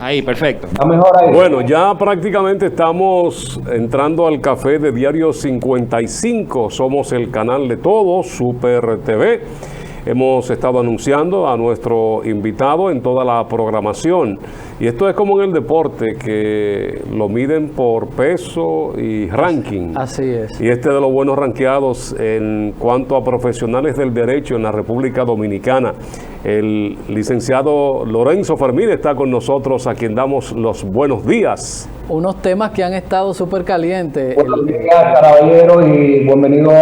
Ahí, perfecto. ¿Está mejor ahí? Bueno, ya prácticamente estamos entrando al café de Diario 55. Somos el canal de todos, Super TV. Hemos estado anunciando a nuestro invitado en toda la programación. Y esto es como en el deporte, que lo miden por peso y ranking. Así es. Y este de los buenos ranqueados en cuanto a profesionales del derecho en la República Dominicana. El licenciado Lorenzo Fermín está con nosotros, a quien damos los buenos días. Unos temas que han estado súper calientes. Buenos días, caballeros, y bienvenidos,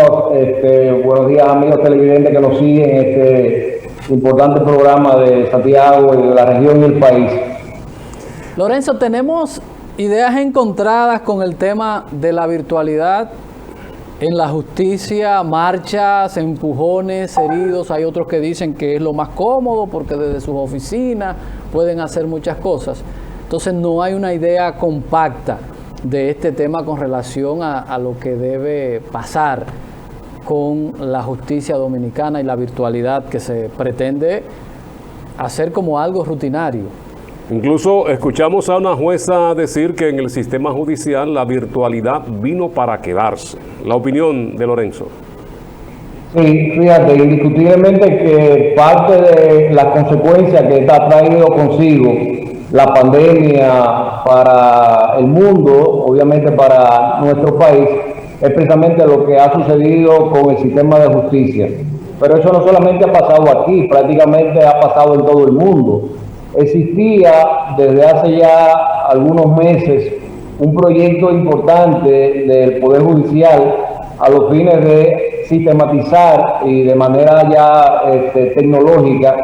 buenos días, amigos televidentes que nos siguen en este importante programa de Santiago y de la región y el país. Lorenzo, tenemos ideas encontradas con el tema de la virtualidad en la justicia, marchas, empujones, heridos. Hay otros que dicen que es lo más cómodo porque desde sus oficinas pueden hacer muchas cosas. Entonces no hay una idea compacta de este tema con relación a lo que debe pasar con la justicia dominicana y la virtualidad que se pretende hacer como algo rutinario. Incluso escuchamos a una jueza decir que en el sistema judicial la virtualidad vino para quedarse. La opinión de Lorenzo. Sí, fíjate, indiscutiblemente que parte de las consecuencias que ha traído consigo la pandemia para el mundo, obviamente para nuestro país, es precisamente lo que ha sucedido con el sistema de justicia. Pero eso no solamente ha pasado aquí, prácticamente ha pasado en todo el mundo. Existía desde hace ya algunos meses un proyecto importante del Poder Judicial a los fines de sistematizar y de manera ya tecnológica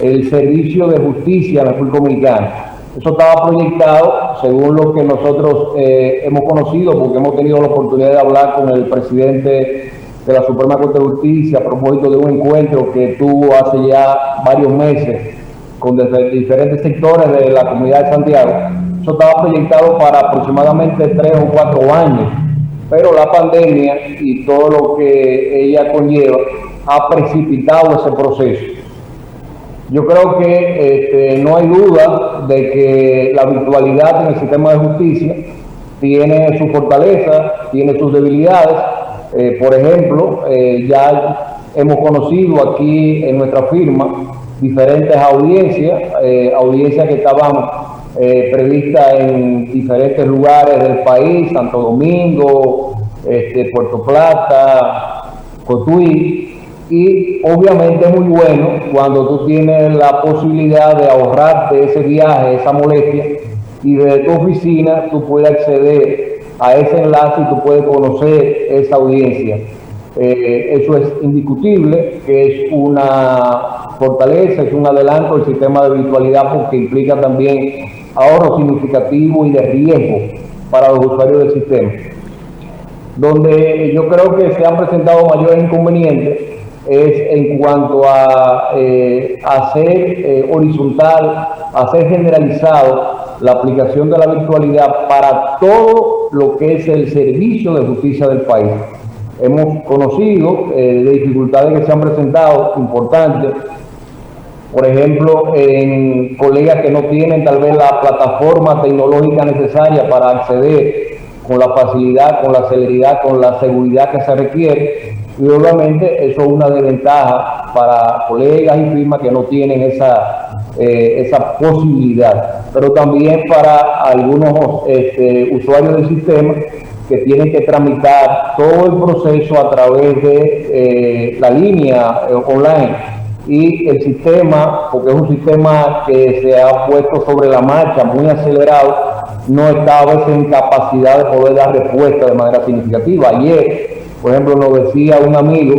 el servicio de justicia en la República Dominicana. Eso estaba proyectado, según lo que nosotros hemos conocido, porque hemos tenido la oportunidad de hablar con el presidente de la Suprema Corte de Justicia a propósito de un encuentro que tuvo hace ya varios meses con diferentes sectores de la comunidad de Santiago. Eso estaba proyectado para aproximadamente 3 o 4 años, pero la pandemia y todo lo que ella conlleva ha precipitado ese proceso. Yo creo que no hay duda de que la virtualidad en el sistema de justicia tiene su fortaleza, tiene sus debilidades. Por ejemplo, ya hemos conocido aquí en nuestra firma diferentes audiencias que estaban previstas en diferentes lugares del país, Santo Domingo, Puerto Plata, Cotuí, y obviamente es muy bueno cuando tú tienes la posibilidad de ahorrarte ese viaje, esa molestia, y desde tu oficina tú puedes acceder a ese enlace y tú puedes conocer esa audiencia. Eso es indiscutible, que es una fortaleza, es un adelanto del sistema de virtualidad, porque implica también ahorro significativo y de riesgo para los usuarios del sistema. Donde yo creo que se han presentado mayores inconvenientes es en cuanto a hacer horizontal, hacer generalizado la aplicación de la virtualidad para todo lo que es el servicio de justicia del país. Hemos conocido de dificultades que se han presentado importantes, por ejemplo, en colegas que no tienen tal vez la plataforma tecnológica necesaria para acceder con la facilidad, con la celeridad, con la seguridad que se requiere, y obviamente eso es una desventaja para colegas y firmas que no tienen esa posibilidad, pero también para algunos usuarios del sistema que tienen que tramitar todo el proceso a través de la línea online, y el sistema, porque es un sistema que se ha puesto sobre la marcha muy acelerado, no está a veces en capacidad de poder dar respuesta de manera significativa. Ayer, por ejemplo, nos decía un amigo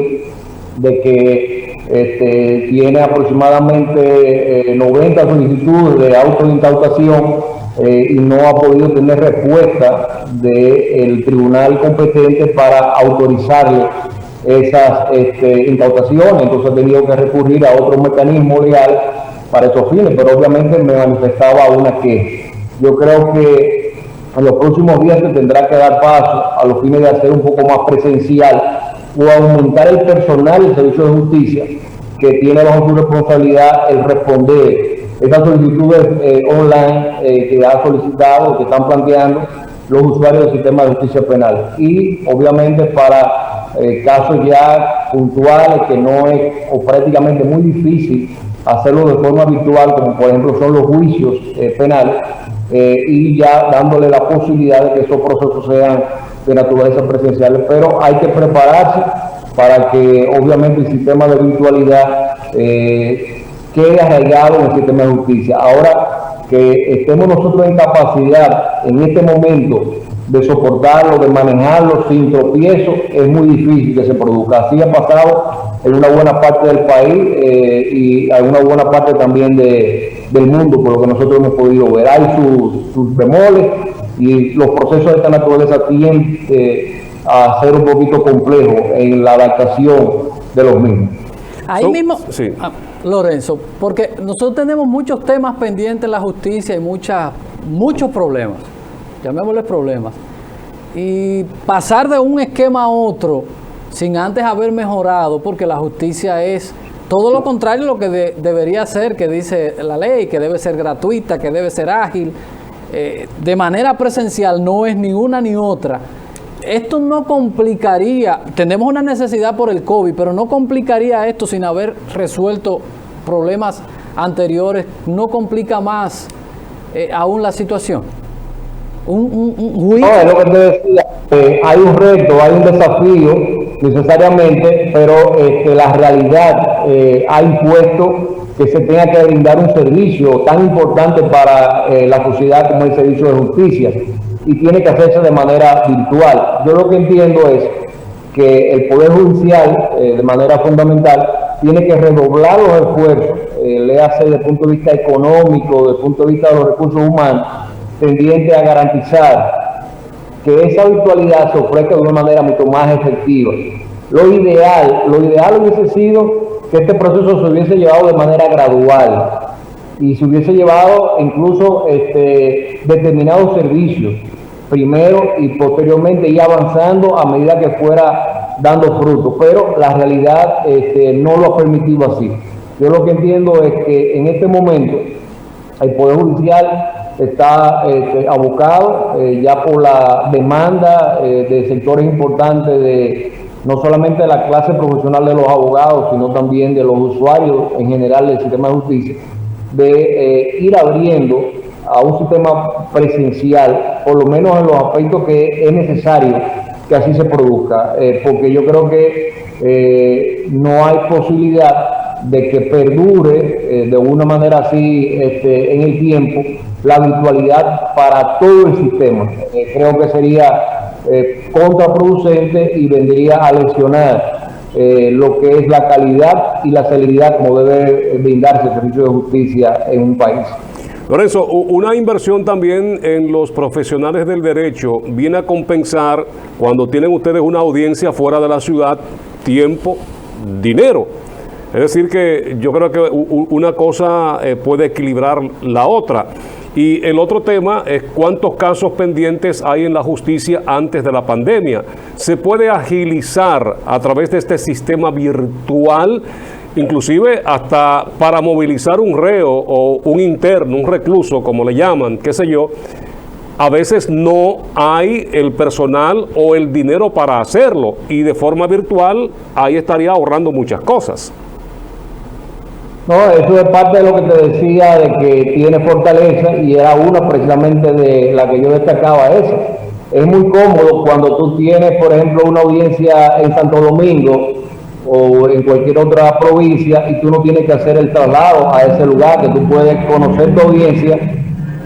de que tiene aproximadamente 90 solicitudes de auto de incautación y no ha podido tener respuesta del tribunal competente para autorizarle esas incautaciones. Entonces ha tenido que recurrir a otro mecanismo legal para esos fines, pero obviamente me manifestaba una queja. Yo creo que en los próximos días se tendrá que dar paso a los fines de hacer un poco más presencial o aumentar el personal del servicio de justicia que tiene bajo su responsabilidad el responder estas solicitudes online que ha solicitado, que están planteando los usuarios del sistema de justicia penal. Y obviamente para casos ya puntuales que no es o prácticamente muy difícil hacerlo de forma virtual, como por ejemplo son los juicios penales, y ya dándole la posibilidad de que estos procesos sean de naturaleza presencial. Pero hay que prepararse para que obviamente el sistema de virtualidad quede arraigado en el sistema de justicia. Ahora que estemos nosotros en capacidad en este momento de soportarlo, de manejarlo sin tropiezo, es muy difícil que se produzca. Así ha pasado en una buena parte del país y en una buena parte también del mundo, por lo que nosotros hemos podido ver. Hay sus bemoles y los procesos de esta naturaleza tienden a ser un poquito complejos en la adaptación de los mismos. Ahí mismo, sí. Lorenzo, porque nosotros tenemos muchos temas pendientes en la justicia y muchos problemas, llamémosles problemas, y pasar de un esquema a otro sin antes haber mejorado, porque la justicia es todo lo contrario a lo que debería ser, que dice la ley, que debe ser gratuita, que debe ser ágil, de manera presencial no es ni una ni otra. Esto no complicaría, tenemos una necesidad por el COVID, pero no complicaría esto sin haber resuelto problemas anteriores, no complica más aún la situación. Un juicio. No, es lo que te decía, hay un reto, hay un desafío necesariamente, pero la realidad ha impuesto que se tenga que brindar un servicio tan importante para la sociedad como el servicio de justicia, y tiene que hacerse de manera virtual. Yo lo que entiendo es que el Poder Judicial, de manera fundamental, tiene que redoblar los esfuerzos, le hace desde el punto de vista económico, desde el punto de vista de los recursos humanos, tendiente a garantizar que esa virtualidad se ofrezca de una manera mucho más efectiva. Lo ideal hubiese sido que este proceso se hubiese llevado de manera gradual y se hubiese llevado incluso determinados servicios primero y posteriormente ir avanzando a medida que fuera dando frutos, pero la realidad no lo ha permitido así. Yo lo que entiendo es que en este momento el Poder Judicial está abocado ya por la demanda de sectores importantes no solamente de la clase profesional de los abogados, sino también de los usuarios en general del sistema de justicia, de ir abriendo a un sistema presencial, por lo menos en los aspectos que es necesario que así se produzca, porque yo creo que no hay posibilidad de que perdure de una manera así en el tiempo la virtualidad para todo el sistema. Creo que sería contraproducente y vendría a lesionar lo que es la calidad y la celeridad como debe brindarse el servicio de justicia en un país. Lorenzo, una inversión también en los profesionales del derecho viene a compensar cuando tienen ustedes una audiencia fuera de la ciudad, tiempo, dinero. Es decir que yo creo que una cosa puede equilibrar la otra. Y el otro tema es cuántos casos pendientes hay en la justicia antes de la pandemia. ¿Se puede agilizar a través de este sistema virtual, inclusive hasta para movilizar un reo o un interno, un recluso, como le llaman, qué sé yo? A veces no hay el personal o el dinero para hacerlo y de forma virtual ahí estaría ahorrando muchas cosas. No, eso es parte de lo que te decía de que tiene fortaleza y era una precisamente de la que yo destacaba esa. Es muy cómodo cuando tú tienes, por ejemplo, una audiencia en Santo Domingo o en cualquier otra provincia y tú no tienes que hacer el traslado a ese lugar, que tú puedes conocer tu audiencia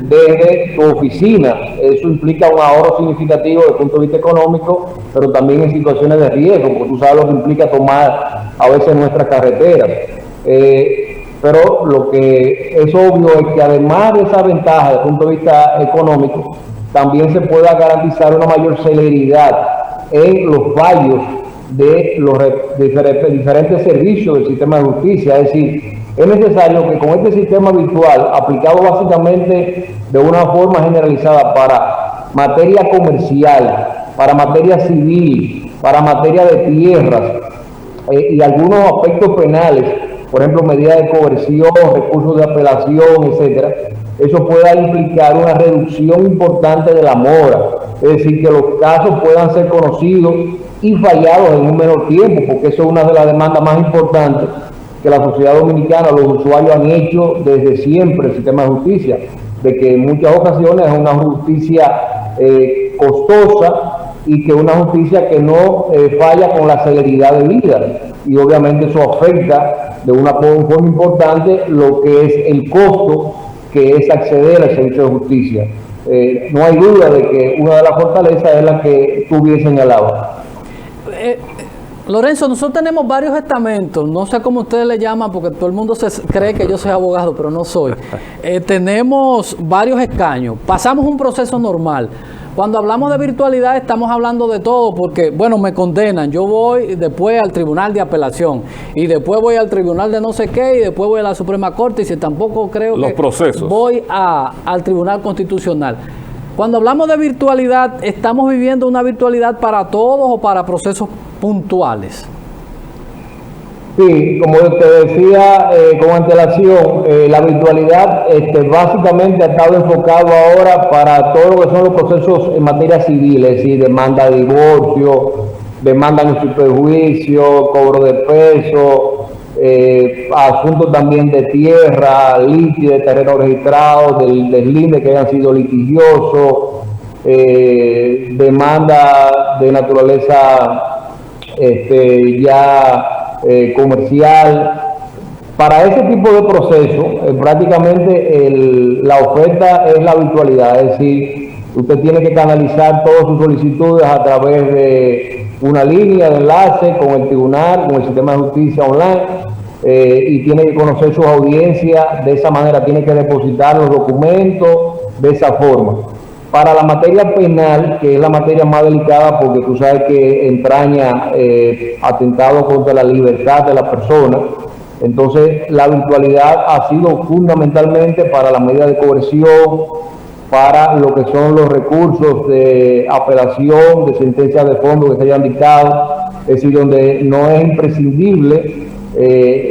desde tu oficina. Eso implica un ahorro significativo desde el punto de vista económico, pero también en situaciones de riesgo, porque tú sabes lo que implica tomar a veces nuestras carreteras. Pero lo que es obvio es que además de esa ventaja desde el punto de vista económico, también se pueda garantizar una mayor celeridad en los fallos de los diferentes servicios del sistema de justicia. Es decir, es necesario que con este sistema virtual, aplicado básicamente de una forma generalizada para materia comercial, para materia civil, para materia de tierras y algunos aspectos penales, por ejemplo, medidas de coerción, recursos de apelación, etcétera, eso pueda implicar una reducción importante de la mora, es decir, que los casos puedan ser conocidos y fallados en un menor tiempo, porque eso es una de las demandas más importantes que la sociedad dominicana, los usuarios han hecho desde siempre el sistema de justicia, de que en muchas ocasiones es una justicia costosa y que una justicia que no falla con la celeridad de vida, y obviamente eso afecta de una forma importante lo que es el costo que es acceder al servicio de justicia. No hay duda de que una de las fortalezas es la que tú bien señalabas. Lorenzo, nosotros tenemos varios estamentos, no sé cómo ustedes le llaman, porque todo el mundo cree que yo soy abogado, pero no soy. Tenemos varios escaños, pasamos un proceso normal. Cuando hablamos de virtualidad estamos hablando de todo, porque, bueno, me condenan, yo voy después al tribunal de apelación, y después voy al tribunal de no sé qué, y después voy a la Suprema Corte, y si tampoco creo los procesos, voy al Tribunal Constitucional. Cuando hablamos de virtualidad, ¿estamos viviendo una virtualidad para todos o para procesos puntuales? Sí, como te decía con antelación, la virtualidad básicamente ha estado enfocado ahora para todo lo que son los procesos en materia civil, es decir, demanda de divorcio, demanda en superjuicio, cobro de peso, asuntos también de tierra, litis de terreno registrado, del deslinde que hayan sido litigiosos, demanda de naturaleza comercial. Para ese tipo de procesos, prácticamente la oferta es la virtualidad, es decir, usted tiene que canalizar todas sus solicitudes a través de una línea de enlace con el tribunal, con el sistema de justicia online, y tiene que conocer sus audiencias de esa manera, tiene que depositar los documentos de esa forma. Para la materia penal, que es la materia más delicada porque tú sabes que entraña atentado contra la libertad de la persona, entonces la virtualidad ha sido fundamentalmente para la medida de coerción, para lo que son los recursos de apelación, de sentencias de fondo que se hayan dictado, es decir, donde no es imprescindible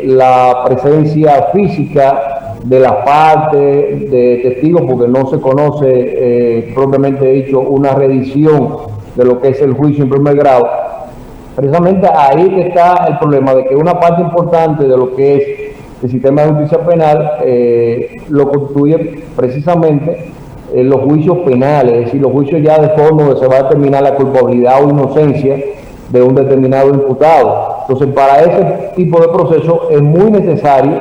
la presencia física de la parte de testigos, porque no se conoce propiamente dicho una reedición de lo que es el juicio en primer grado. Precisamente ahí está el problema de que una parte importante de lo que es el sistema de justicia penal lo constituye precisamente los juicios penales, es decir, los juicios ya de fondo donde se va a determinar la culpabilidad o inocencia de un determinado imputado. Entonces, para ese tipo de proceso es muy necesario,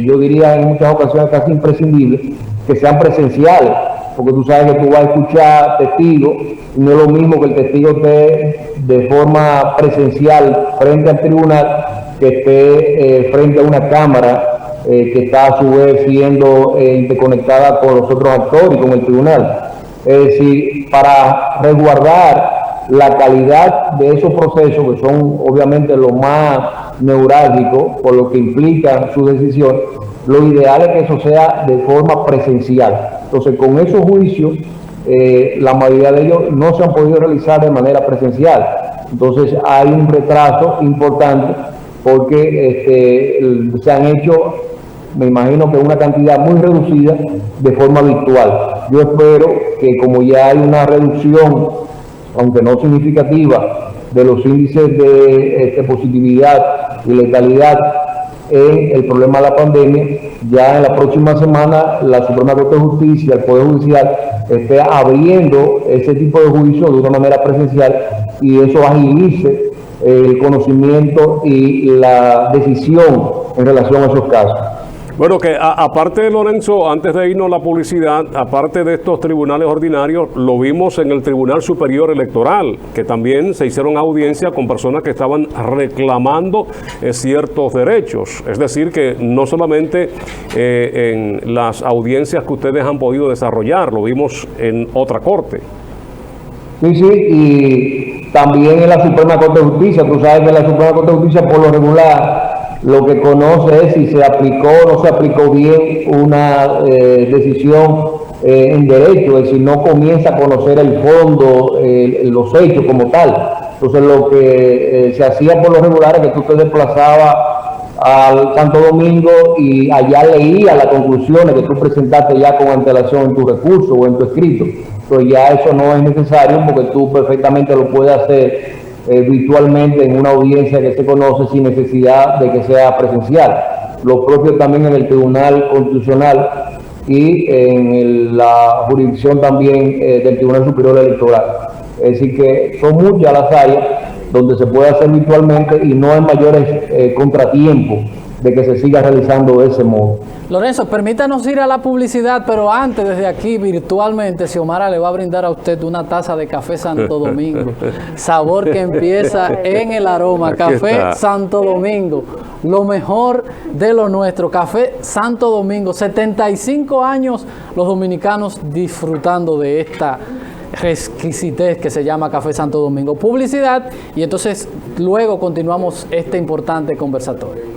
yo diría en muchas ocasiones casi imprescindible, que sean presenciales, porque tú sabes que tú vas a escuchar testigos, y no es lo mismo que el testigo esté de forma presencial frente al tribunal que esté frente a una cámara que está a su vez siendo interconectada con los otros actores y con el tribunal. Es decir, para resguardar la calidad de esos procesos, que son obviamente los más neurálgicos por lo que implica su decisión, lo ideal es que eso sea de forma presencial. Entonces, con esos juicios, la mayoría de ellos no se han podido realizar de manera presencial. Entonces, hay un retraso importante porque se han hecho, me imagino que una cantidad muy reducida de forma virtual. Yo espero que, como ya hay una reducción, aunque no significativa, de los índices de positividad y letalidad en el problema de la pandemia, ya en la próxima semana la Suprema Corte de Justicia, el Poder Judicial, esté abriendo ese tipo de juicios de una manera presencial, y eso agilice el conocimiento y la decisión en relación a esos casos. Bueno, que aparte de Lorenzo, antes de irnos a la publicidad, aparte de estos tribunales ordinarios, lo vimos en el Tribunal Superior Electoral, que también se hicieron audiencia con personas que estaban reclamando ciertos derechos. Es decir, que no solamente en las audiencias que ustedes han podido desarrollar, lo vimos en otra corte. Sí, y también en la Suprema Corte de Justicia. Tú sabes que la Suprema Corte de Justicia, por lo regular, lo que conoce es si se aplicó o no se aplicó bien una decisión en derecho, es decir, no comienza a conocer el fondo, los hechos como tal. Entonces, lo que se hacía por lo regular es que tú te desplazabas al Santo Domingo y allá leía las conclusiones que tú presentaste ya con antelación en tu recurso o en tu escrito. Entonces ya eso no es necesario porque tú perfectamente lo puedes hacer virtualmente en una audiencia que se conoce sin necesidad de que sea presencial. Lo propio también en el Tribunal Constitucional y en la jurisdicción también del Tribunal Superior Electoral. Es decir que son muchas las áreas donde se puede hacer virtualmente y no hay mayores contratiempos de que se siga realizando de ese modo. Lorenzo, permítanos ir a la publicidad, pero antes, desde aquí, virtualmente, Xiomara le va a brindar a usted una taza de café Santo Domingo. Sabor que empieza en el aroma. Café Santo Domingo, lo mejor de lo nuestro. Café Santo Domingo, 75 años los dominicanos disfrutando de esta exquisitez que se llama Café Santo Domingo. Publicidad y entonces luego continuamos este importante conversatorio.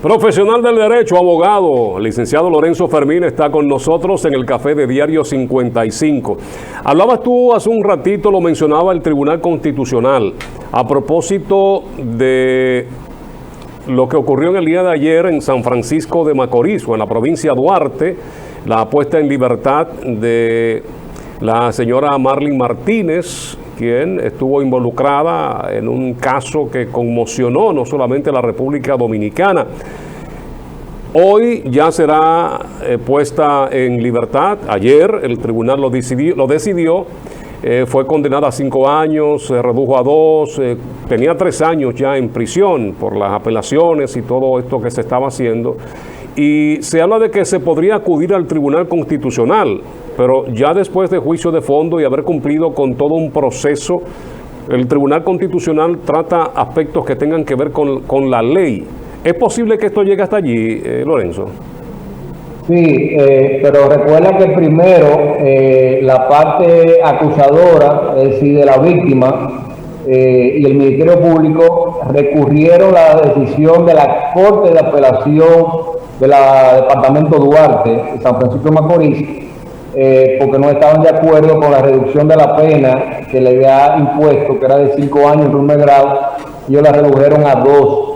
Profesional del derecho, abogado, licenciado Lorenzo Fermín está con nosotros en el café de Diario 55. Hablabas tú hace un ratito, lo mencionaba el Tribunal Constitucional, a propósito de lo que ocurrió en el día de ayer en San Francisco de Macorís, o en la provincia de Duarte, la puesta en libertad de la señora Marlene Martínez, quien estuvo involucrada en un caso que conmocionó no solamente a la República Dominicana. Hoy ya será puesta en libertad. Ayer el tribunal lo decidió. Fue condenada a 5 años, se redujo a 2, tenía 3 años ya en prisión por las apelaciones y todo esto que se estaba haciendo. Y se habla de que se podría acudir al Tribunal Constitucional, pero ya después de juicio de fondo y haber cumplido con todo un proceso, el Tribunal Constitucional trata aspectos que tengan que ver con la ley. ¿Es posible que esto llegue hasta allí, Lorenzo? Sí, pero recuerda que primero la parte acusadora, es decir, de la víctima, y el Ministerio Público recurrieron a la decisión de la Corte de Apelación del Departamento Duarte, de San Francisco de Macorís, porque no estaban de acuerdo con la reducción de la pena que le había impuesto, que era de 5 años en primer grado, y ellos la redujeron a 2.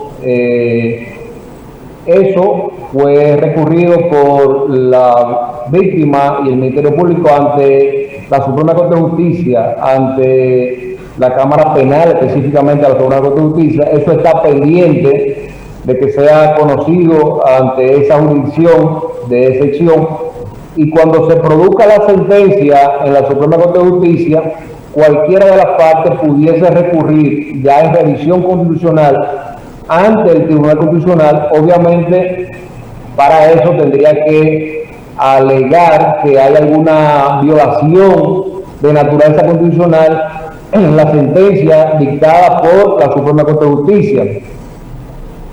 Eso fue recurrido por la víctima y el Ministerio Público ante la Suprema Corte de Justicia, ante la Cámara Penal, específicamente a la Suprema Corte de Justicia. Eso está pendiente de que sea conocido ante esa jurisdicción de excepción, y cuando se produzca la sentencia en la Suprema Corte de Justicia, cualquiera de las partes pudiese recurrir ya en revisión constitucional ante el Tribunal Constitucional. Obviamente, para eso tendría que alegar que hay alguna violación de naturaleza constitucional en la sentencia dictada por la Suprema Corte de Justicia.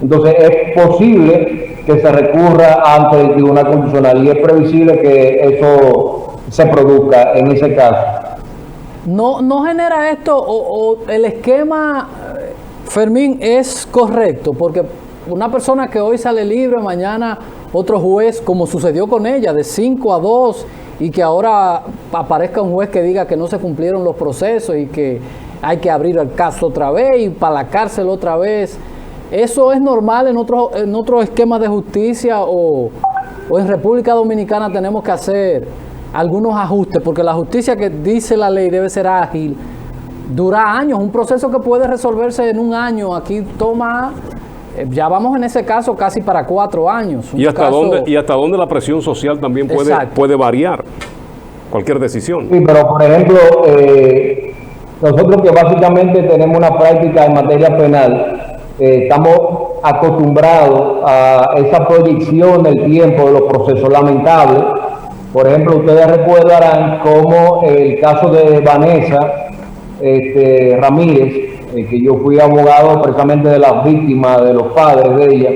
Entonces es posible que se recurra ante el Tribunal Constitucional y es previsible que eso se produzca en ese caso. ¿No genera esto o el esquema, Fermín, es correcto? Porque una persona que hoy sale libre, mañana otro juez, como sucedió con ella, de 5 a 2, y que ahora aparezca un juez que diga que no se cumplieron los procesos y que hay que abrir el caso otra vez y para la cárcel otra vez. ¿Eso es normal en otro esquema de justicia o en República Dominicana tenemos que hacer algunos ajustes? Porque la justicia, que dice la ley, debe ser ágil, dura años, un proceso que puede resolverse en un año, aquí toma, ya vamos en ese caso casi para 4 años. ¿Y hasta dónde la presión social también puede variar cualquier decisión? Sí, pero por ejemplo, nosotros que básicamente tenemos una práctica en materia penal, estamos acostumbrados a esa proyección del tiempo de los procesos lamentables. Por ejemplo, ustedes recordarán cómo el caso de Vanessa Ramírez, que yo fui abogado precisamente de las víctimas, de los padres de ella,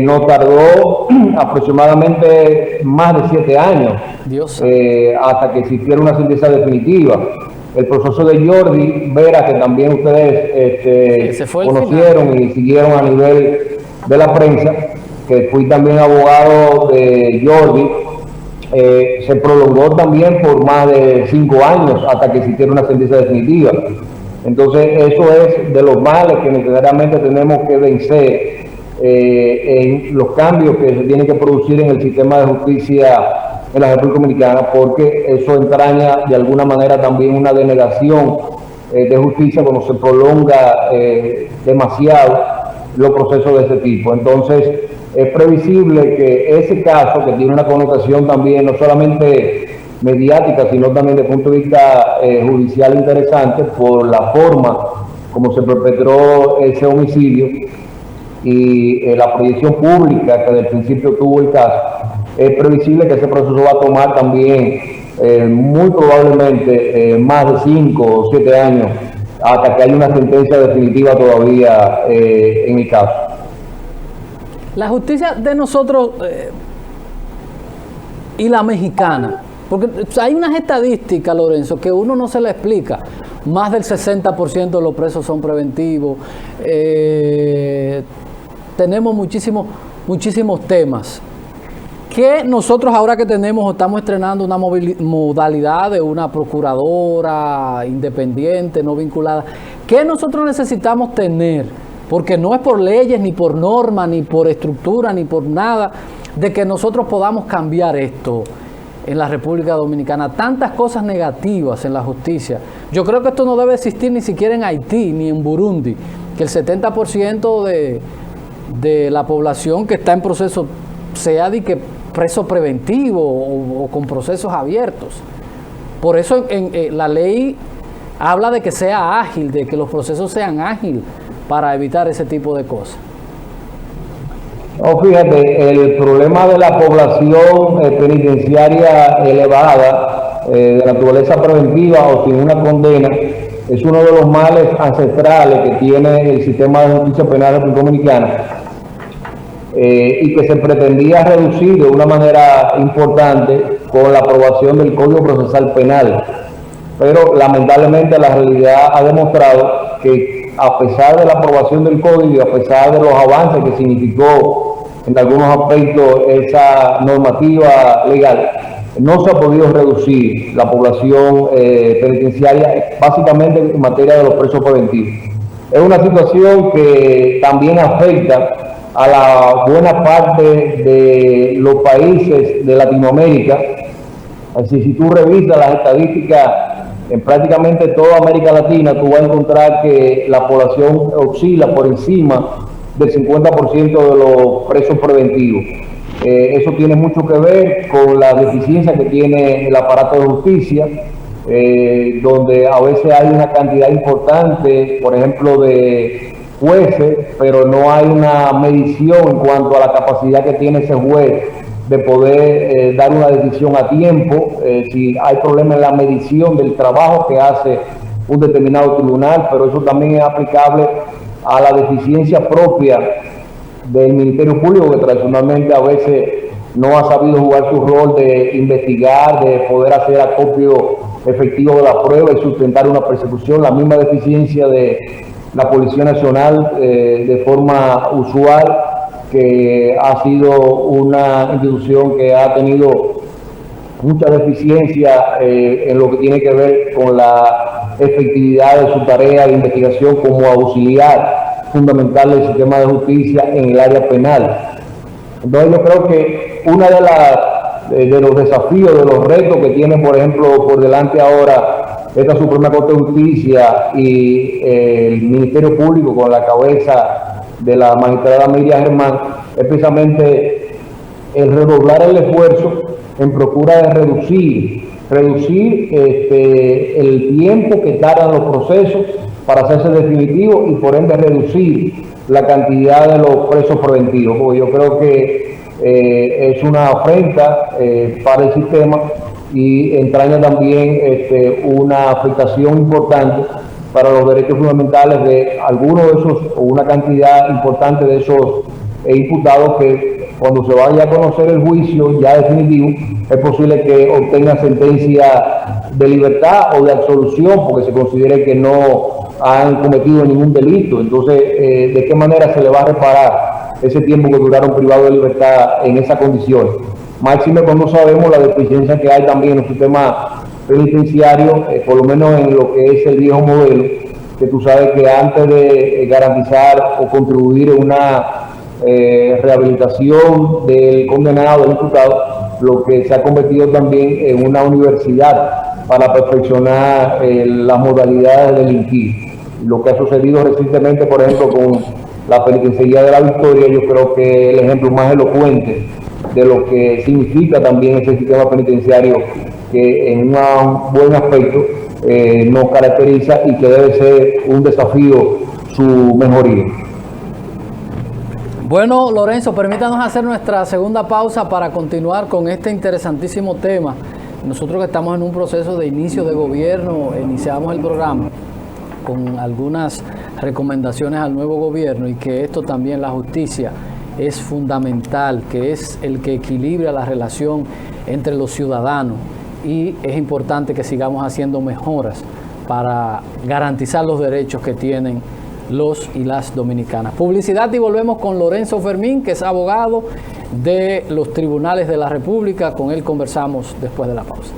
nos tardó aproximadamente más de 7 años hasta que existiera una sentencia definitiva. El proceso de Jordi Vera, que también ustedes conocieron y siguieron a nivel de la prensa, que fui también abogado de Jordi, se prolongó también por más de 5 años hasta que existiera una sentencia definitiva. Entonces eso es de los males que necesariamente tenemos que vencer en los cambios que se tienen que producir en el sistema de justicia en la República Dominicana, porque eso entraña de alguna manera también una denegación de justicia cuando se prolonga demasiado los procesos de ese tipo. Entonces es previsible que ese caso, que tiene una connotación también no solamente mediática, sino también desde el punto de vista judicial interesante, por la forma como se perpetró ese homicidio y la proyección pública que desde el principio tuvo el caso, es previsible que ese proceso va a tomar también muy probablemente más de 5 o 7 años hasta que haya una sentencia definitiva todavía en el caso. La justicia de nosotros y la mexicana, porque hay unas estadísticas, Lorenzo, que uno no se la explica. Más del 60% de los presos son preventivos. Tenemos muchísimos temas. Que nosotros ahora que estamos estrenando una modalidad de una procuradora independiente, no vinculada. ¿Qué nosotros necesitamos tener? Porque no es por leyes, ni por normas, ni por estructura, ni por nada, de que nosotros podamos cambiar esto en la República Dominicana. Tantas cosas negativas en la justicia. Yo creo que esto no debe existir ni siquiera en Haití, ni en Burundi, que el 70% de la población que está en proceso sea de que preso preventivo o con procesos abiertos. Por eso la ley habla de que sea ágil, de que los procesos sean ágiles para evitar ese tipo de cosas. No, fíjate, el problema de la población penitenciaria elevada, de naturaleza preventiva o sin una condena, es uno de los males ancestrales que tiene el sistema de justicia penal de la República Dominicana. y que se pretendía reducir de una manera importante con la aprobación del Código Procesal Penal. Pero lamentablemente la realidad ha demostrado que a pesar de la aprobación del código y a pesar de los avances que significó en algunos aspectos esa normativa legal, no se ha podido reducir la población penitenciaria, básicamente en materia de los presos preventivos. Es una situación que también afecta a la buena parte de los países de Latinoamérica. Así, si tú revisas las estadísticas en prácticamente toda América Latina, tú vas a encontrar que la población oscila por encima del 50% de los presos preventivos. Eso tiene mucho que ver con la deficiencia que tiene el aparato de justicia, donde a veces hay una cantidad importante, por ejemplo, de jueces, pero no hay una medición en cuanto a la capacidad que tiene ese juez de poder dar una decisión a tiempo, si hay problemas en la medición del trabajo que hace un determinado tribunal, pero eso también es aplicable a la deficiencia propia del Ministerio Público, que tradicionalmente a veces no ha sabido jugar su rol de investigar, de poder hacer acopio efectivo de la prueba y sustentar una persecución, la misma deficiencia de la Policía Nacional de forma usual, que ha sido una institución que ha tenido mucha deficiencia en lo que tiene que ver con la efectividad de su tarea de investigación como auxiliar fundamental del sistema de justicia en el área penal. Entonces yo creo que una de los desafíos, de los retos que tiene, por ejemplo, por delante ahora esta Suprema Corte de Justicia y el Ministerio Público con la cabeza de la magistrada Miriam Germán, es precisamente el redoblar el esfuerzo en procura de reducir el tiempo que tardan los procesos para hacerse definitivos y por ende reducir la cantidad de los presos preventivos, porque yo creo que es una afrenta para el sistema y entraña también una afectación importante para los derechos fundamentales de algunos de esos, o una cantidad importante de esos imputados que cuando se vaya a conocer el juicio ya definitivo, es posible que obtengan sentencia de libertad o de absolución porque se considere que no han cometido ningún delito. Entonces, ¿de qué manera se le va a reparar ese tiempo que duraron privados de libertad en esa condición? Máxime cuando sabemos la deficiencia que hay también en el sistema penitenciario, por lo menos en lo que es el viejo modelo, que tú sabes que antes de garantizar o contribuir en una rehabilitación del condenado, del imputado, lo que se ha convertido también en una universidad para perfeccionar las modalidades de delinquir. Lo que ha sucedido recientemente, por ejemplo, con la penitenciaría de la Victoria, yo creo que es el ejemplo más elocuente de lo que significa también ese sistema penitenciario que en un buen aspecto nos caracteriza y que debe ser un desafío su mejoría. Bueno, Lorenzo, permítanos hacer nuestra segunda pausa para continuar con este interesantísimo tema. Nosotros que estamos en un proceso de inicio de gobierno, iniciamos el programa con algunas recomendaciones al nuevo gobierno y que esto también, la justicia, es fundamental, que es el que equilibra la relación entre los ciudadanos y es importante que sigamos haciendo mejoras para garantizar los derechos que tienen los y las dominicanas. Publicidad y volvemos con Lorenzo Fermín, que es abogado de los tribunales de la República. Con él conversamos después de la pausa.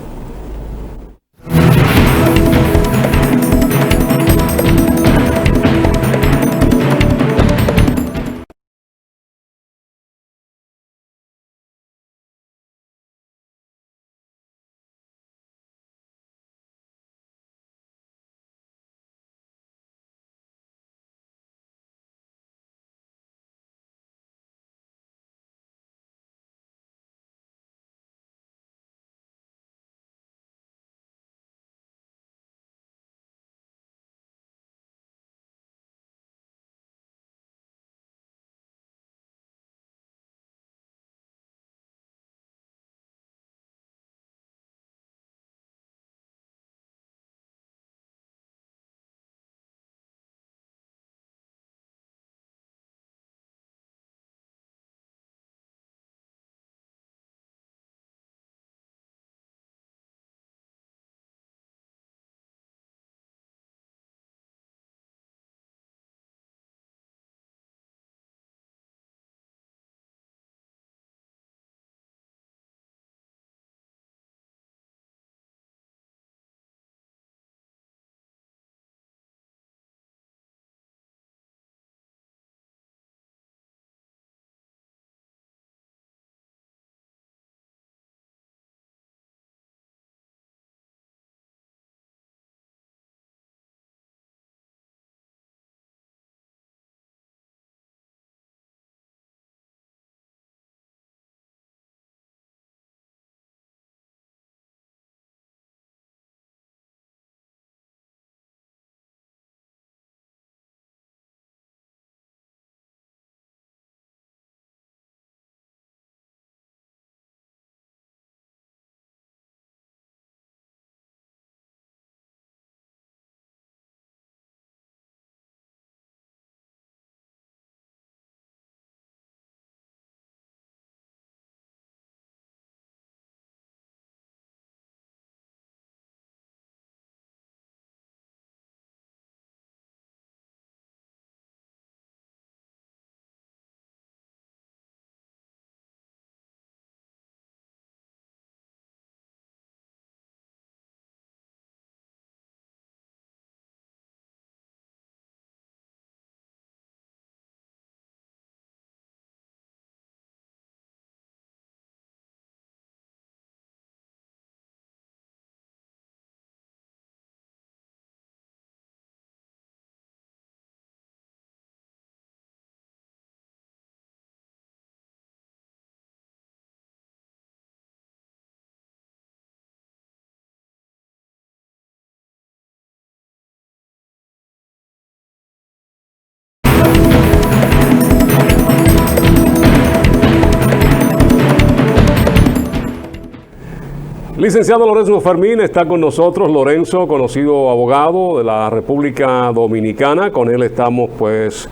Licenciado Lorenzo Fermín está con nosotros. Lorenzo, conocido abogado de la República Dominicana. Con él estamos pues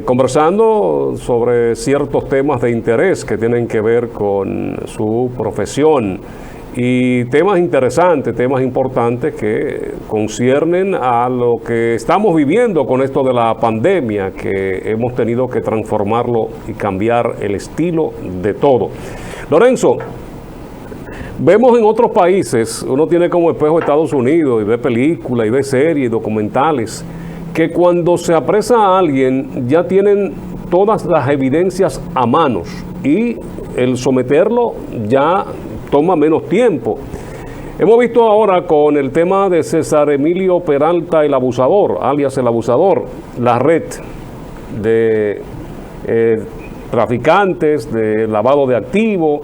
conversando sobre ciertos temas de interés que tienen que ver con su profesión y temas interesantes, temas importantes que conciernen a lo que estamos viviendo con esto de la pandemia, que hemos tenido que transformarlo y cambiar el estilo de todo. Lorenzo, vemos en otros países, uno tiene como espejo Estados Unidos y ve películas y ve series, documentales, que cuando se apresa a alguien ya tienen todas las evidencias a manos y el someterlo ya toma menos tiempo. Hemos visto ahora con el tema de César Emilio Peralta, el abusador, alias el abusador, la red de traficantes, de lavado de activos,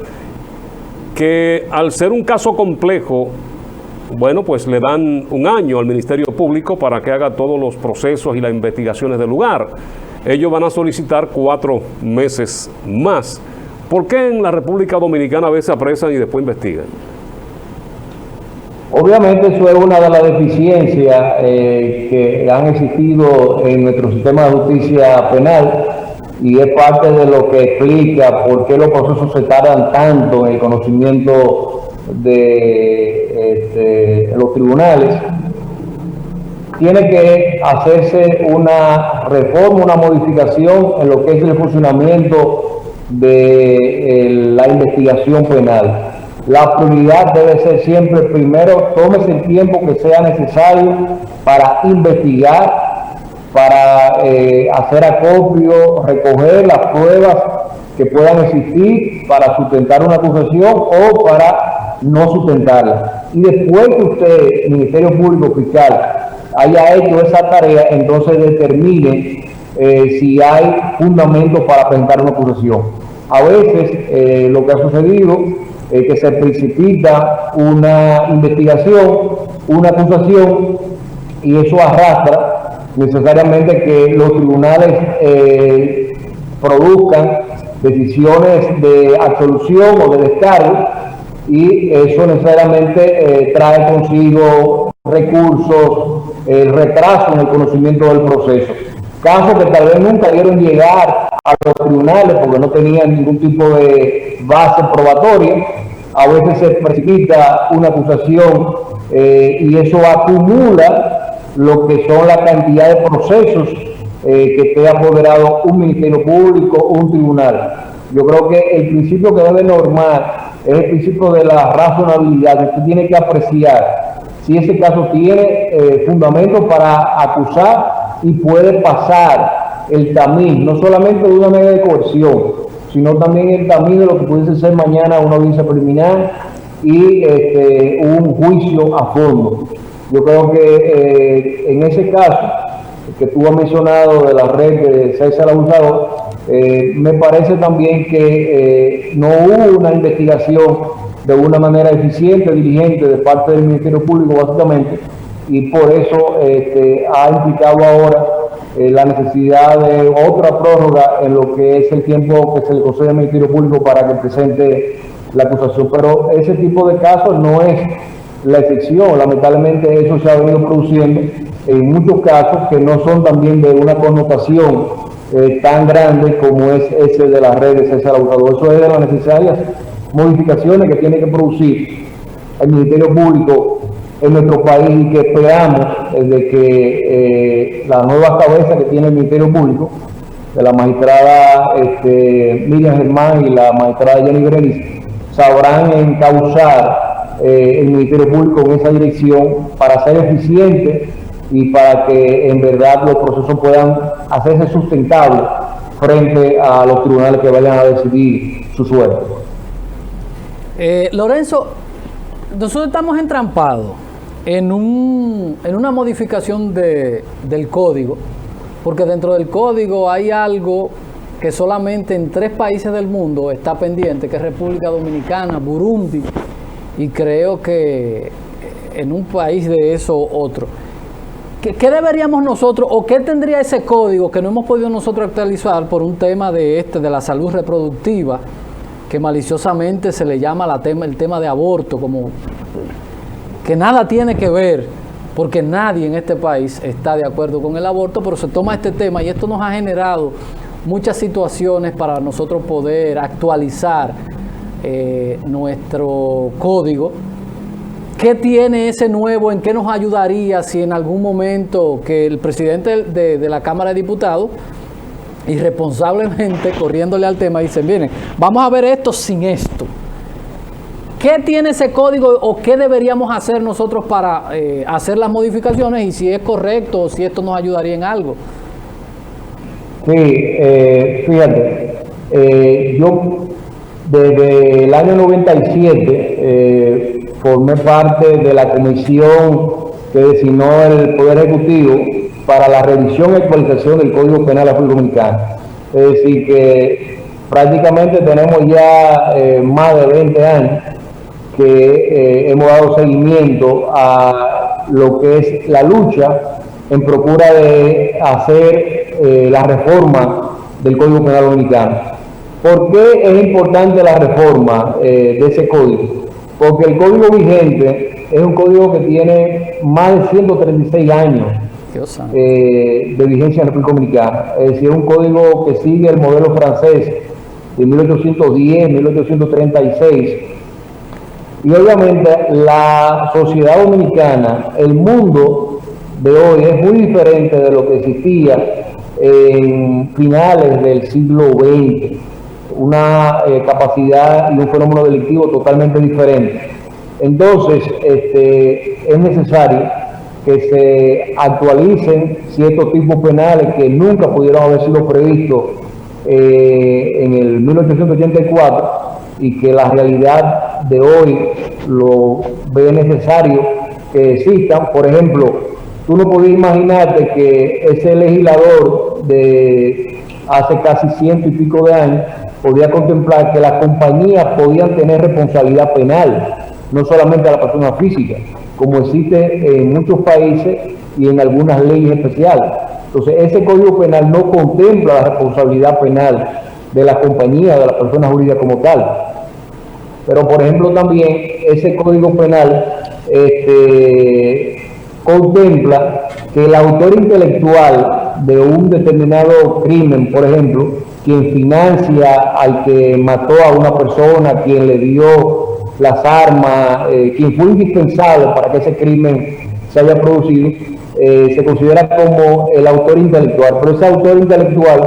que al ser un caso complejo, bueno, pues le dan un año al Ministerio Público para que haga todos los procesos y las investigaciones del lugar. Ellos van a solicitar 4 meses más. ¿Por qué en la República Dominicana a veces apresan y después investigan? Obviamente eso es una de las deficiencias que han existido en nuestro sistema de justicia penal y es parte de lo que explica por qué los procesos se tardan tanto en el conocimiento de los tribunales. Tiene que hacerse una reforma, una modificación en lo que es el funcionamiento de la investigación penal. La prioridad debe ser siempre, primero, tómese el tiempo que sea necesario para investigar, para hacer acopio, recoger las pruebas que puedan existir para sustentar una acusación o para no sustentarla. Y después que usted, Ministerio Público Fiscal, haya hecho esa tarea, entonces determine si hay fundamentos para presentar una acusación. A veces lo que ha sucedido es que se precipita una investigación, una acusación, y eso arrastra necesariamente que los tribunales produzcan decisiones de absolución o de descargo, y eso necesariamente trae consigo recursos, retraso en el conocimiento del proceso. Casos que tal vez nunca debieron llegar a los tribunales porque no tenían ningún tipo de base probatoria. A veces se precipita una acusación y eso acumula lo que son la cantidad de procesos que te ha apoderado un Ministerio Público, un tribunal. Yo creo que el principio que debe normar es el principio de la razonabilidad. Usted tiene que apreciar si ese caso tiene fundamento para acusar y puede pasar el tamiz, no solamente de una medida de coerción, sino también el tamiz de lo que pudiese ser mañana una audiencia preliminar y un juicio a fondo. Yo creo que en ese caso que tú has mencionado de la red de César Abusador, me parece también que no hubo una investigación de una manera eficiente, diligente de parte del Ministerio Público básicamente, y por eso ha implicado ahora la necesidad de otra prórroga en lo que es el tiempo que se le concede al Ministerio Público para que presente la acusación. Pero ese tipo de casos no es la excepción, lamentablemente eso se ha venido produciendo en muchos casos que no son también de una connotación tan grande como es ese de las redes de César Abusador. Eso es de las necesarias modificaciones que tiene que producir el Ministerio Público en nuestro país y que esperamos de que la nueva cabeza que tiene el Ministerio Público, de la magistrada Miriam Germán y la magistrada Jenny Berenice, sabrán encauzar el Ministerio Público en esa dirección para ser eficiente y para que en verdad los procesos puedan hacerse sustentables frente a los tribunales que vayan a decidir su suerte. Lorenzo, nosotros estamos entrampados en una modificación del código, porque dentro del código hay algo que solamente en 3 países del mundo está pendiente, que es República Dominicana, Burundi, y creo que en un país de eso otro. ¿Qué deberíamos nosotros, o qué tendría ese código que no hemos podido nosotros actualizar por un tema de la salud reproductiva? que maliciosamente se le llama el tema de aborto, como que nada tiene que ver, porque nadie en este país está de acuerdo con el aborto, pero se toma este tema y esto nos ha generado muchas situaciones para nosotros poder actualizar nuestro código. ¿Qué tiene ese nuevo? ¿En qué nos ayudaría si en algún momento que el presidente de la Cámara de Diputados, irresponsablemente, corriéndole al tema, dice, miren, vamos a ver esto sin esto? ¿Qué tiene ese código o qué deberíamos hacer nosotros para hacer las modificaciones y si es correcto o si esto nos ayudaría en algo? Sí, fíjate, yo desde el año 97 formé parte de la comisión que designó el Poder Ejecutivo para la revisión y actualización del Código Penal de la República Dominicana. Es decir, que prácticamente tenemos ya más de 20 años que hemos dado seguimiento a lo que es la lucha en procura de hacer la reforma del Código Penal Dominicano. ¿Por qué es importante la reforma de ese código? Porque el código vigente es un código que tiene más de 136 años de vigencia en la República Dominicana. Es decir, es un código que sigue el modelo francés de 1810, 1836. Y obviamente la sociedad dominicana, el mundo de hoy es muy diferente de lo que existía en finales del siglo XX. Una capacidad y un fenómeno delictivo totalmente diferente. Entonces, es necesario que se actualicen ciertos tipos penales que nunca pudieron haber sido previstos en el 1884 y que la realidad de hoy lo ve necesario que existan. Por ejemplo, tú no podías imaginarte que ese legislador de hace casi 100 y pico de años podía contemplar que las compañías podían tener responsabilidad penal, no solamente a la persona física, como existe en muchos países y en algunas leyes especiales. Entonces, ese Código Penal no contempla la responsabilidad penal de las compañías, de las personas jurídicas como tal. Pero, por ejemplo, también ese Código Penal contempla que el autor intelectual de un determinado crimen, por ejemplo, quien financia al que mató a una persona, quien le dio las armas, quien fue indispensable para que ese crimen se haya producido, se considera como el autor intelectual, pero ese autor intelectual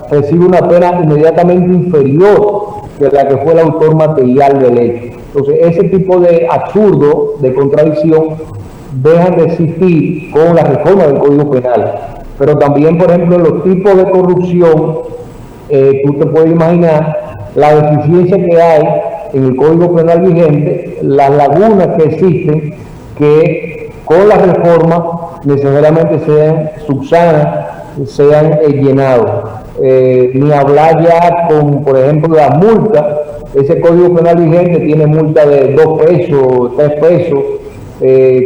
recibe una pena inmediatamente inferior que la que fue el autor material del hecho. Entonces, ese tipo de absurdo, de contradicción, dejan de existir con la reforma del Código Penal. Pero también, por ejemplo, en los tipos de corrupción, tú te puedes imaginar la deficiencia que hay en el Código Penal vigente, las lagunas que existen, que con la reforma necesariamente sean subsanadas, sean llenados. Ni hablar ya con, por ejemplo, las multas. Ese Código Penal vigente tiene multa de 2 pesos, 3 pesos,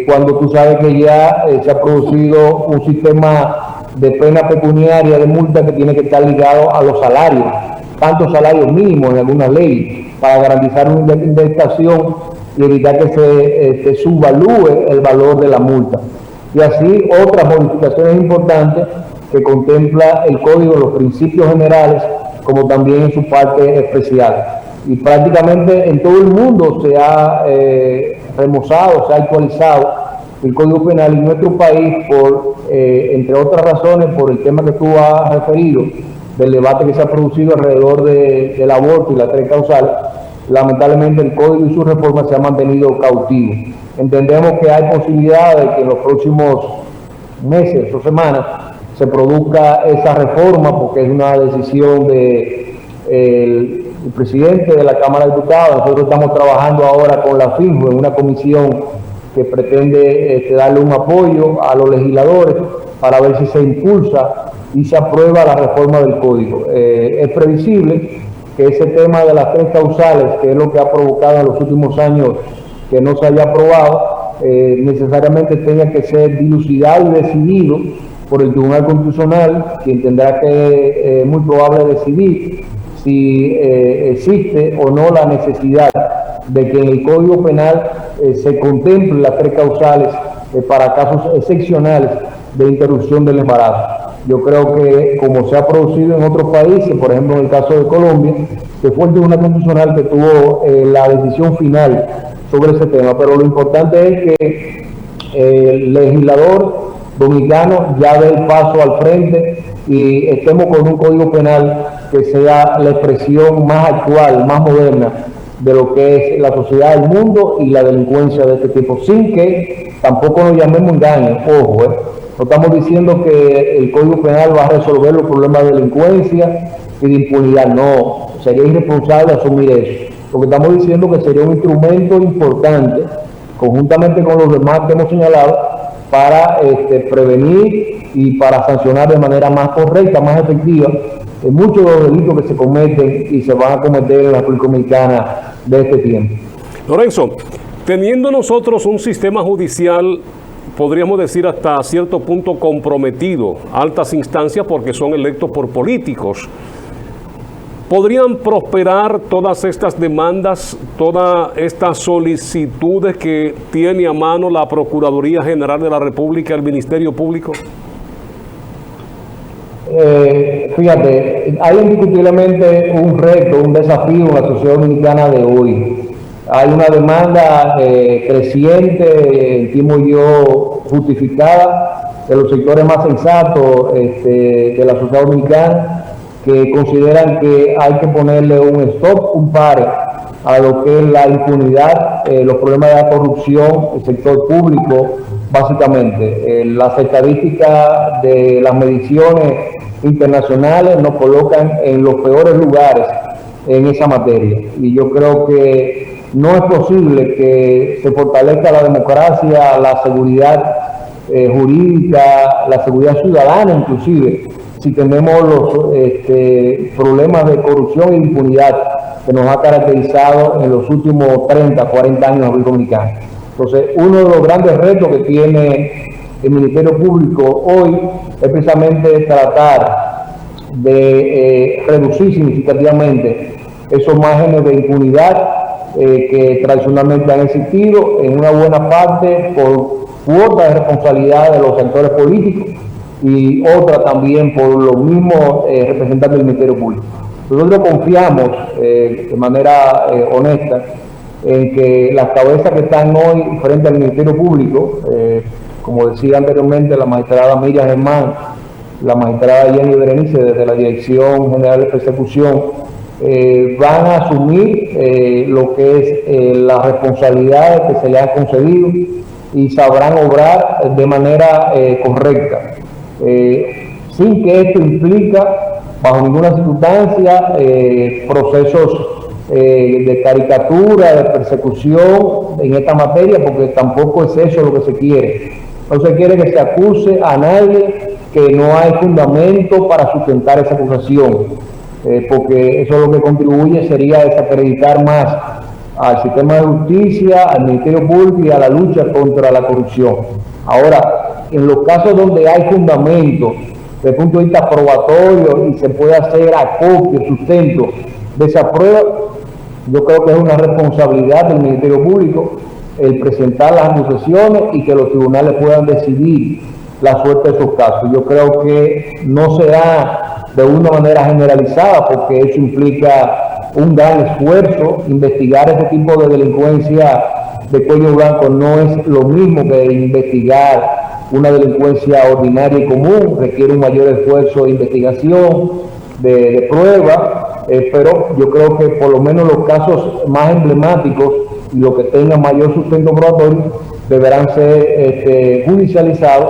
cuando tú sabes que ya se ha producido un sistema de pena pecuniaria de multa que tiene que estar ligado a los salarios, tantos salarios mínimos en algunas leyes, para garantizar una indexación y evitar que se subvalúe el valor de la multa. Y así otras modificaciones importantes que contempla el código, los principios generales, como también en su parte especial. Y prácticamente en todo el mundo se ha remozado, se ha actualizado el Código Penal, en nuestro país, por entre otras razones, por el tema que tú has referido, del debate que se ha producido alrededor del aborto y las 3 causales. Lamentablemente el Código y su reforma se ha mantenido cautivo. Entendemos que hay posibilidad de que en los próximos meses o semanas se produzca esa reforma, porque es una decisión del presidente de la Cámara de Diputados. Nosotros estamos trabajando ahora con la FINJO en una comisión que pretende darle un apoyo a los legisladores para ver si se impulsa y se aprueba la reforma del Código. Es previsible que ese tema de las 3 causales, que es lo que ha provocado en los últimos años que no se haya aprobado, necesariamente tenga que ser dilucidado y decidido por el Tribunal Constitucional, quien tendrá que, muy probable, decidir si existe o no la necesidad de que en el Código Penal se contemplen las 3 causales para casos excepcionales de interrupción del embarazo. Yo creo que como se ha producido en otros países, por ejemplo en el caso de Colombia, que fue el Tribunal Constitucional que tuvo la decisión final sobre ese tema, pero lo importante es que el legislador dominicano ya dé el paso al frente y estemos con un Código Penal que sea la expresión más actual, más moderna de lo que es la sociedad del mundo y la delincuencia de este tipo, sin que tampoco nos llamemos engaño. Ojo, no estamos diciendo que el Código Penal va a resolver los problemas de delincuencia y de impunidad, no, sería irresponsable asumir eso. Lo que estamos diciendo que sería un instrumento importante, conjuntamente con los demás que hemos señalado, para prevenir y para sancionar de manera más correcta, más efectiva, muchos de los delitos que se cometen y se van a cometer en la República Dominicana de este tiempo. Lorenzo, teniendo nosotros un sistema judicial, podríamos decir hasta cierto punto comprometido, altas instancias porque son electos por políticos, ¿podrían prosperar todas estas demandas, todas estas solicitudes que tiene a mano la Procuraduría General de la República, el Ministerio Público? Fíjate, hay indiscutiblemente un reto, un desafío en la sociedad dominicana de hoy. Hay una demanda creciente, estimo yo, justificada de los sectores más sensatos de la sociedad dominicana, que consideran que hay que ponerle un stop, un pare a lo que es la impunidad, los problemas de la corrupción, el sector público, básicamente. Las estadísticas de las mediciones internacionales nos colocan en los peores lugares en esa materia. Y yo creo que no es posible que se fortalezca la democracia, la seguridad jurídica, la seguridad ciudadana inclusive, si tenemos los problemas de corrupción e impunidad que nos ha caracterizado en los últimos 30, 40 años en la República Dominicana. Entonces, uno de los grandes retos que tiene el Ministerio Público hoy es precisamente tratar de reducir significativamente esos márgenes de impunidad que tradicionalmente han existido, en una buena parte por cuotas de responsabilidad de los actores políticos y otra también por los mismos representantes del Ministerio Público. Nosotros confiamos de manera honesta en que las cabezas que están hoy frente al Ministerio Público, como decía anteriormente la magistrada Miriam Germán, la magistrada Jenny Berenice desde la Dirección General de Persecución, van a asumir lo que es las responsabilidades que se les han concedido y sabrán obrar de manera correcta, sin que esto implica bajo ninguna circunstancia procesos de caricatura, de persecución en esta materia, porque tampoco es eso lo que se quiere. No se quiere que se acuse a nadie que no hay fundamento para sustentar esa acusación, porque eso lo que contribuye sería a desacreditar más al sistema de justicia, al Ministerio Público y a la lucha contra la corrupción. Ahora, en los casos donde hay fundamento desde el punto de vista probatorio y se puede hacer acopio, sustento de esa prueba, yo creo que es una responsabilidad del Ministerio Público el presentar las acusaciones y que los tribunales puedan decidir la suerte de esos casos. Yo creo que no será de una manera generalizada, porque eso implica un gran esfuerzo. Investigar ese tipo de delincuencia de cuello blanco no es lo mismo que investigar una delincuencia ordinaria y común, requiere un mayor esfuerzo de investigación, de prueba, pero yo creo que por lo menos los casos más emblemáticos y los que tengan mayor sustento probatorio deberán ser judicializados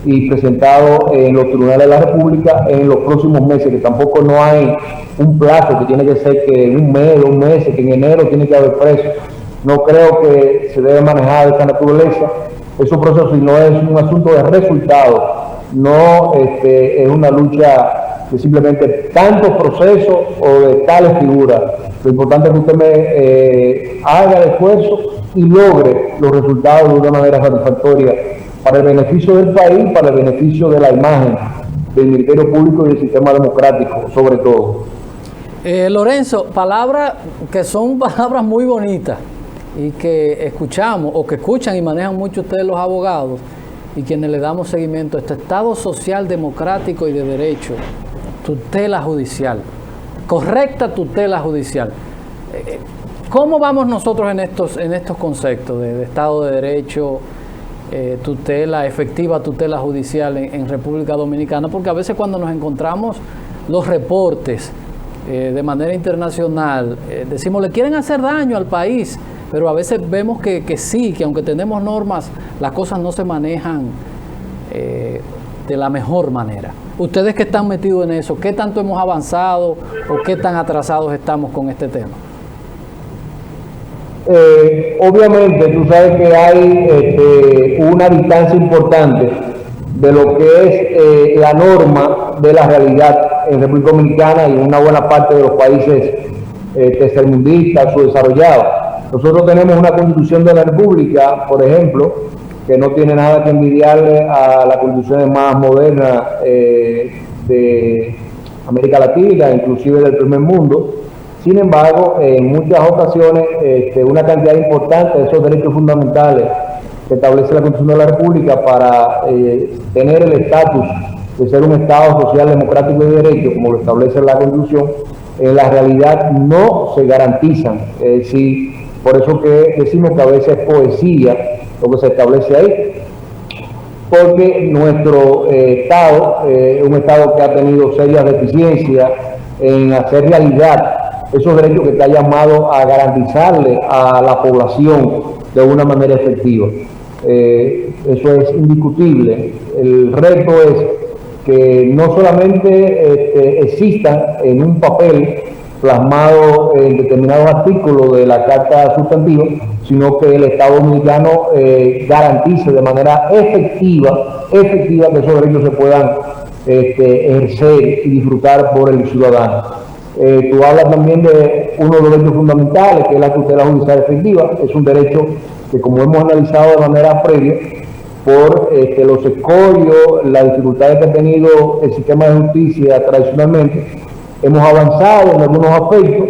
y presentados en los tribunales de la República en los próximos meses, que tampoco no hay un plazo que tiene que ser que en un mes, 2 meses, que en enero tiene que haber preso. No creo que se debe manejar de esta naturaleza esos procesos, sino es un asunto de resultados, no es una lucha de simplemente tantos procesos o de tales figuras. Lo importante es que usted haga el esfuerzo y logre los resultados de una manera satisfactoria para el beneficio del país, para el beneficio de la imagen del Ministerio Público y del sistema democrático, sobre todo. Lorenzo, palabras que son palabras muy bonitas y que escuchamos o que escuchan y manejan mucho ustedes los abogados y quienes le damos seguimiento a este Estado social, democrático y de derecho, tutela judicial, correcta tutela judicial. ¿Cómo vamos nosotros en estos conceptos de Estado de Derecho, tutela, efectiva tutela judicial en República Dominicana? Porque a veces cuando nos encontramos los reportes de manera internacional, decimos, le quieren hacer daño al país, pero a veces vemos que sí, que aunque tenemos normas, las cosas no se manejan de la mejor manera. Ustedes que están metidos en eso, ¿qué tanto hemos avanzado o qué tan atrasados estamos con este tema? Obviamente, tú sabes que hay una distancia importante de lo que es la norma de la realidad en República Dominicana y en una buena parte de los países tercermundistas o desarrollados. Nosotros tenemos una Constitución de la República, por ejemplo, que no tiene nada que envidiarle a las constituciones más modernas de América Latina, inclusive del primer mundo. Sin embargo, en muchas ocasiones, una cantidad importante de esos derechos fundamentales que establece la Constitución de la República para tener el estatus de ser un Estado social, democrático y de derecho, como lo establece la Constitución, en la realidad no se garantizan. Sí, por eso que decimos que a veces es poesía lo que se establece ahí, porque nuestro Estado es un Estado que ha tenido serias deficiencias en hacer realidad esos derechos que está llamado a garantizarle a la población de una manera efectiva. Eso es indiscutible. El reto es que no solamente existan en un papel plasmado en determinados artículos de la Carta Sustantiva, sino que el Estado Dominicano garantice de manera efectiva que esos derechos se puedan ejercer y disfrutar por el ciudadano. Tú hablas también de uno de los derechos fundamentales, que es la tutela judicial efectiva. Es un derecho que, como hemos analizado de manera previa, por los escollos, las dificultades que ha tenido el sistema de justicia tradicionalmente, hemos avanzado en algunos aspectos,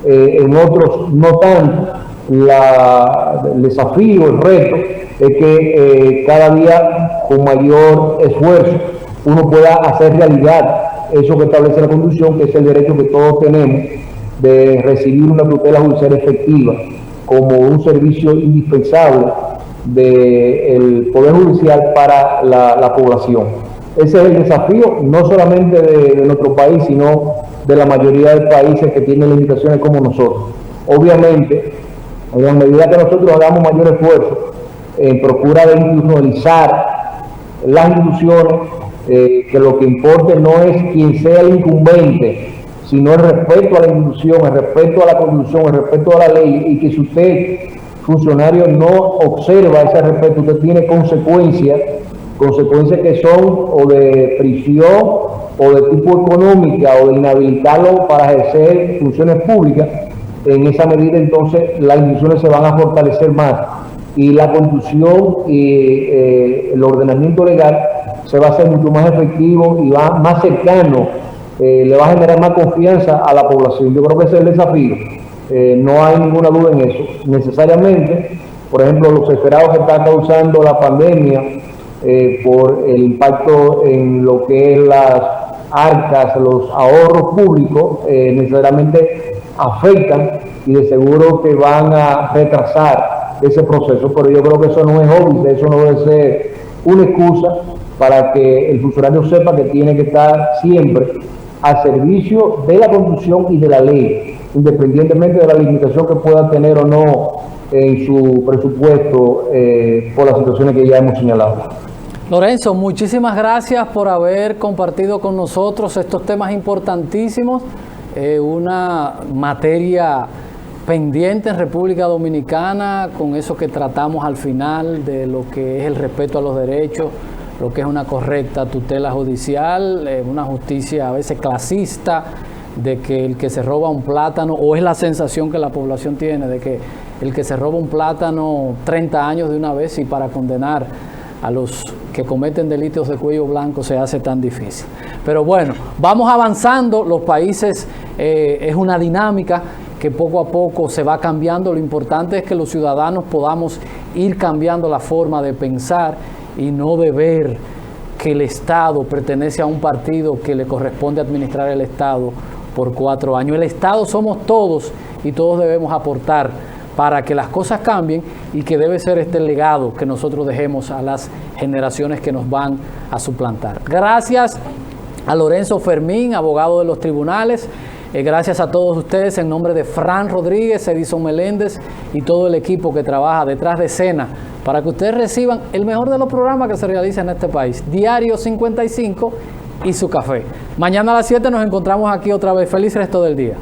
en otros no tanto. El desafío, el reto, es que cada día con mayor esfuerzo uno pueda hacer realidad eso que establece la Constitución, que es el derecho que todos tenemos de recibir una tutela judicial efectiva como un servicio indispensable del Poder Judicial para la población. Ese es el desafío, no solamente de nuestro país, sino de la mayoría de países que tienen limitaciones como nosotros. Obviamente, en la medida que nosotros hagamos mayor esfuerzo en procura de institucionalizar las instituciones, que lo que importe no es quien sea el incumbente, sino el respeto a la institución, el respeto a la Constitución, el respeto a la ley, y que si usted, funcionario, no observa ese respeto, usted tiene consecuencias que son o de prisión o de tipo económica o de inhabilitarlo para ejercer funciones públicas. En esa medida, entonces, las instituciones se van a fortalecer más y la Constitución y el ordenamiento legal se va a hacer mucho más efectivo y va más cercano, le va a generar más confianza a la población. Yo creo que ese es el desafío, no hay ninguna duda en eso. Necesariamente, por ejemplo, los esperados que está causando la pandemia por el impacto en lo que es las arcas, los ahorros públicos, necesariamente afectan y de seguro que van a retrasar ese proceso, pero yo creo que eso no es obvio, eso no debe ser una excusa para que el funcionario sepa que tiene que estar siempre al servicio de la Constitución y de la ley, independientemente de la limitación que pueda tener o no en su presupuesto por las situaciones que ya hemos señalado. Lorenzo, muchísimas gracias por haber compartido con nosotros estos temas importantísimos, una materia pendiente en República Dominicana, con eso que tratamos al final de lo que es el respeto a los derechos, lo que es una correcta tutela judicial, una justicia a veces clasista, de que el que se roba un plátano, o es la sensación que la población tiene, de que el que se roba un plátano 30 años de una vez y para condenar a los que cometen delitos de cuello blanco se hace tan difícil. Pero bueno, vamos avanzando, los países, es una dinámica que poco a poco se va cambiando. Lo importante es que los ciudadanos podamos ir cambiando la forma de pensar y no de ver que el Estado pertenece a un partido que le corresponde administrar el Estado por 4 años. El Estado somos todos y todos debemos aportar para que las cosas cambien, y que debe ser este legado que nosotros dejemos a las generaciones que nos van a suplantar. Gracias a Lorenzo Fermín, abogado de los tribunales. Gracias a todos ustedes en nombre de Fran Rodríguez, Edison Meléndez y todo el equipo que trabaja detrás de escena para que ustedes reciban el mejor de los programas que se realizan en este país. Diario 55 y su café. Mañana a las 7 nos encontramos aquí otra vez. Feliz resto del día.